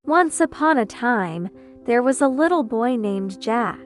Once upon a time, there was a little boy named Jack.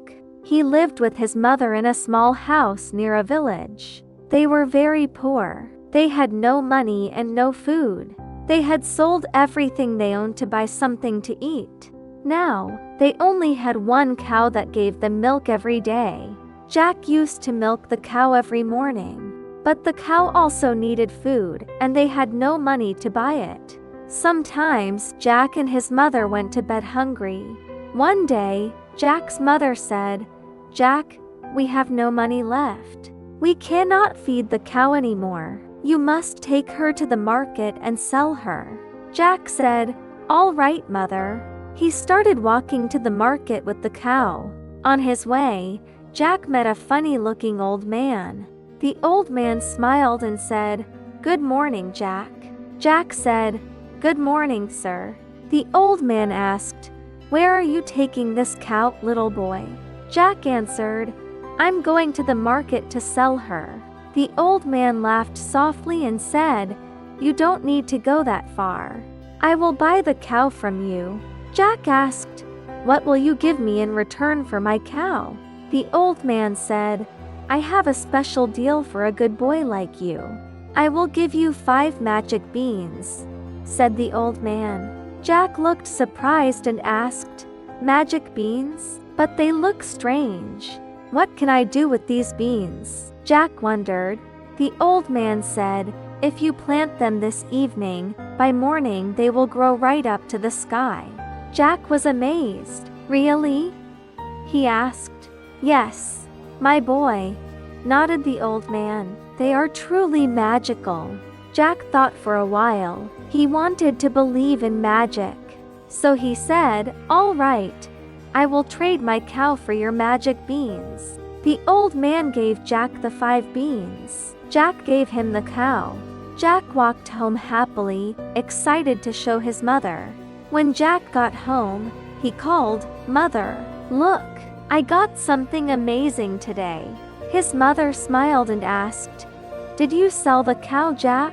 He lived with his mother in a small house near a village. They were very poor. They had no money and no food. They had sold everything they owned to buy something to eat. Now, they only had one cow that gave them milk every day. Jack used to milk the cow every morning. But the cow also needed food, and they had no money to buy it. Sometimes, Jack and his mother went to bed hungry. One day, Jack's mother said, "Jack, we have no money left. We cannot feed the cow anymore. You must take her to the market and sell her." Jack said, "All right, mother." He started walking to the market with the cow. On his way, Jack met a funny-looking old man. The old man smiled and said, "Good morning, Jack." Jack said, "Good morning, sir." The old man asked, "Where are you taking this cow, little boy?" Jack answered, "I'm going to the market to sell her." The old man laughed softly and said, "You don't need to go that far. I will buy the cow from you." Jack asked, "What will you give me in return for my cow?" The old man said, "I have a special deal for a good boy like you. I will give you 5 magic beans," said the old man. Jack looked surprised and asked, "Magic beans? But they look strange. What can I do with these beans?" Jack wondered. The old man said, "If you plant them this evening, by morning they will grow right up to the sky." Jack was amazed. "Really?" he asked. "Yes, my boy," nodded the old man. "They are truly magical." Jack thought for a while. He wanted to believe in magic. So he said, "All right, I will trade my cow for your magic beans." The old man gave Jack the 5 beans. Jack gave him the cow. Jack walked home happily, excited to show his mother. When Jack got home, he called, "Mother, look, I got something amazing today." His mother smiled and asked, "Did you sell the cow, Jack?"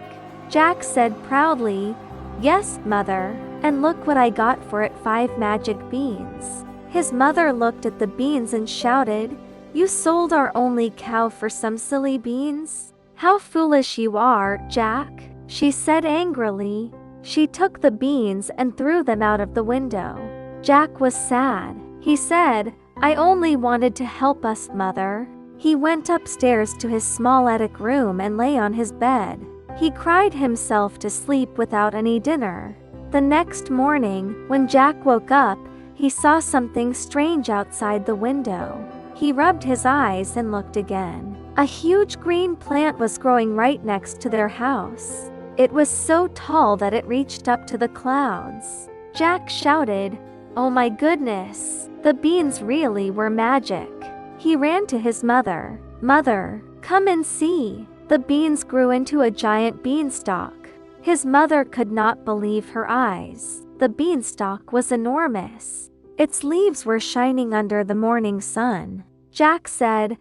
Jack said proudly, "Yes, mother, and look what I got for it, 5 magic beans." His mother looked at the beans and shouted, "You sold our only cow for some silly beans? How foolish you are, Jack," she said angrily. She took the beans and threw them out of the window. Jack was sad. He said, "I only wanted to help us, mother." He went upstairs to his small attic room and lay on his bed. He cried himself to sleep without any dinner. The next morning, when Jack woke up, he saw something strange outside the window. He rubbed his eyes and looked again. A huge green plant was growing right next to their house. It was so tall that it reached up to the clouds. Jack shouted, "Oh my goodness, the beans really were magic." He ran to his mother. "Mother, come and see." The beans grew into a giant beanstalk. His mother could not believe her eyes. The beanstalk was enormous. Its leaves were shining under the morning sun. Jack said,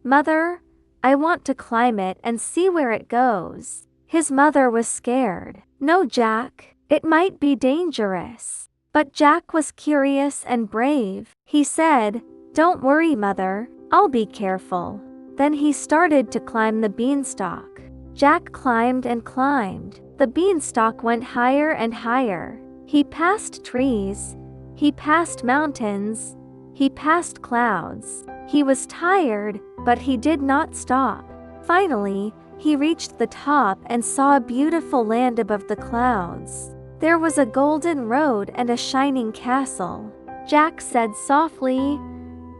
"Mother, I want to climb it and see where it goes." His mother was scared. "No, Jack, it might be dangerous." But Jack was curious and brave. He said, "Don't worry, mother, I'll be careful." Then he started to climb the beanstalk. Jack climbed and climbed. The beanstalk went higher and higher. He passed trees. He passed mountains. He passed clouds. He was tired, but he did not stop. Finally, he reached the top and saw a beautiful land above the clouds. There was a golden road and a shining castle. Jack said softly,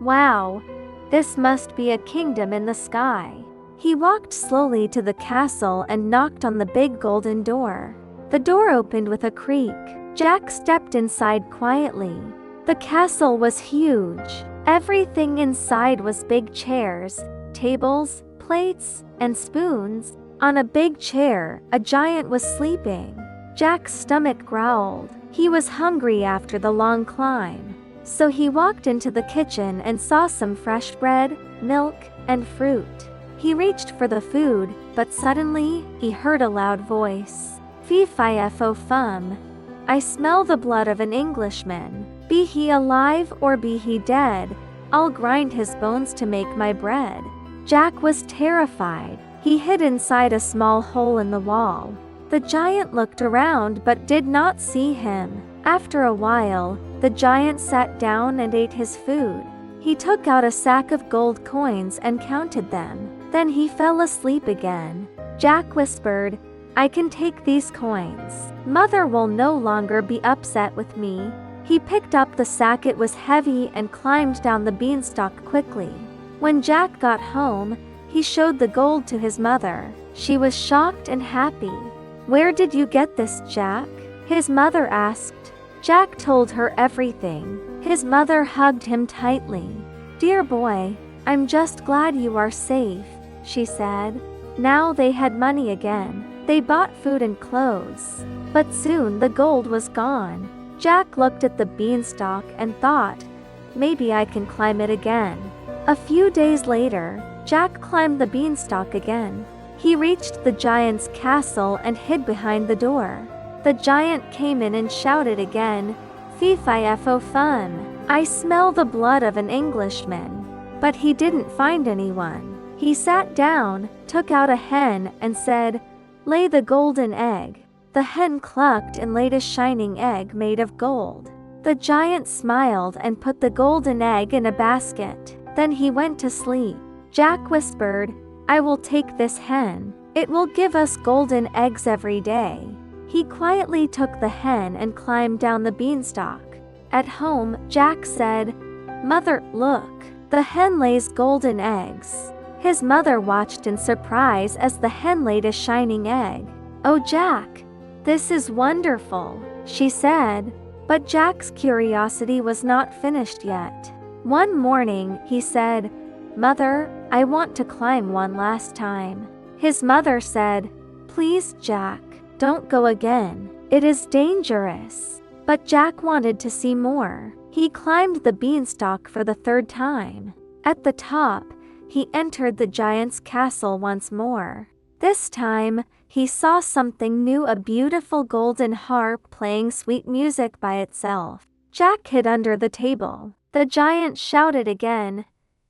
"Wow, this must be a kingdom in the sky." He walked slowly to the castle and knocked on the big golden door. The door opened with a creak. Jack stepped inside quietly. The castle was huge. Everything inside was big chairs, tables, plates, and spoons. On a big chair, a giant was sleeping. Jack's stomach growled. He was hungry after the long climb. So he walked into the kitchen and saw some fresh bread, milk, and fruit. He reached for the food, but suddenly, he heard a loud voice. "Fee-fi-fo-fum. I smell the blood of an Englishman. Be he alive or be he dead, I'll grind his bones to make my bread." Jack was terrified. He hid inside a small hole in the wall. The giant looked around but did not see him. After a while, the giant sat down and ate his food. He took out a sack of gold coins and counted them. Then he fell asleep again. Jack whispered, "I can take these coins. Mother will no longer be upset with me." He picked up the sack. It was heavy and climbed down the beanstalk quickly. When Jack got home, he showed the gold to his mother. She was shocked and happy. "Where did you get this, Jack?" his mother asked. Jack told her everything. His mother hugged him tightly. "Dear boy, I'm just glad you are safe," she said. Now they had money again. They bought food and clothes. But soon the gold was gone. Jack looked at the beanstalk and thought, "Maybe I can climb it again." A few days later, Jack climbed the beanstalk again. He reached the giant's castle and hid behind the door. The giant came in and shouted again, "Fee-fi-fo fum, I smell the blood of an Englishman." But he didn't find anyone. He sat down, took out a hen, and said, "Lay the golden egg." The hen clucked and laid a shining egg made of gold. The giant smiled and put the golden egg in a basket. Then he went to sleep. Jack whispered, "I will take this hen. It will give us golden eggs every day." He quietly took the hen and climbed down the beanstalk. At home, Jack said, "Mother, look, the hen lays golden eggs." His mother watched in surprise as the hen laid a shining egg. "Oh, Jack, this is wonderful," she said. But Jack's curiosity was not finished yet. One morning, he said, "Mother, I want to climb one last time." His mother said, "Please, Jack, don't go again. It is dangerous." But Jack wanted to see more. He climbed the beanstalk for the third time. At the top, he entered the giant's castle once more. This time, he saw something new, a beautiful golden harp playing sweet music by itself. Jack hid under the table. The giant shouted again,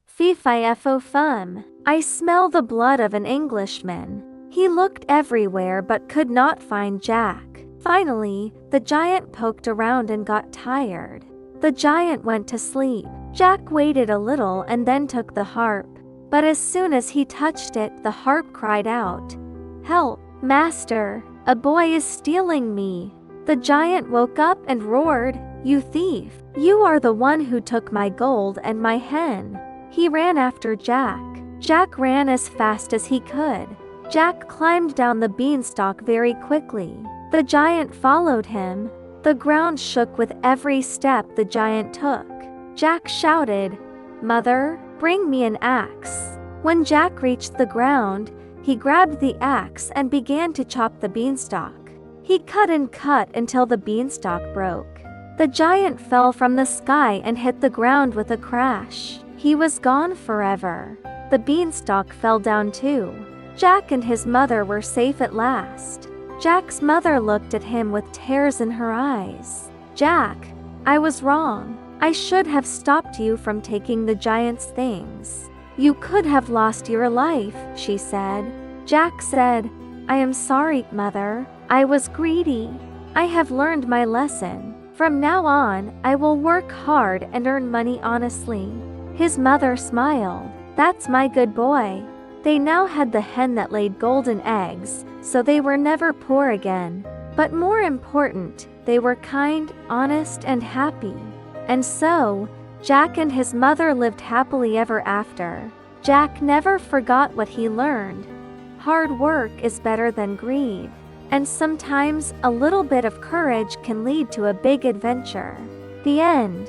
"Fee-fi-fo fum, I smell the blood of an Englishman." He looked everywhere but could not find Jack. Finally, the giant poked around and got tired. The giant went to sleep. Jack waited a little and then took the harp. But as soon as he touched it, the harp cried out, "Help, master, a boy is stealing me." The giant woke up and roared, "You thief! You are the one who took my gold and my hen." He ran after Jack. Jack ran as fast as he could. Jack climbed down the beanstalk very quickly. The giant followed him. The ground shook with every step the giant took. Jack shouted, "Mother, bring me an axe." When Jack reached the ground, he grabbed the axe and began to chop the beanstalk. He cut and cut until the beanstalk broke. The giant fell from the sky and hit the ground with a crash. He was gone forever. The beanstalk fell down too. Jack and his mother were safe at last. Jack's mother looked at him with tears in her eyes. "Jack, I was wrong. I should have stopped you from taking the giant's things. You could have lost your life," she said. Jack said, "I am sorry, Mother. I was greedy. I have learned my lesson. From now on, I will work hard and earn money honestly." His mother smiled. "That's my good boy." They now had the hen that laid golden eggs, so they were never poor again. But more important, they were kind, honest, and happy. And so, Jack and his mother lived happily ever after. Jack never forgot what he learned. Hard work is better than greed. And sometimes a little bit of courage can lead to a big adventure. The end.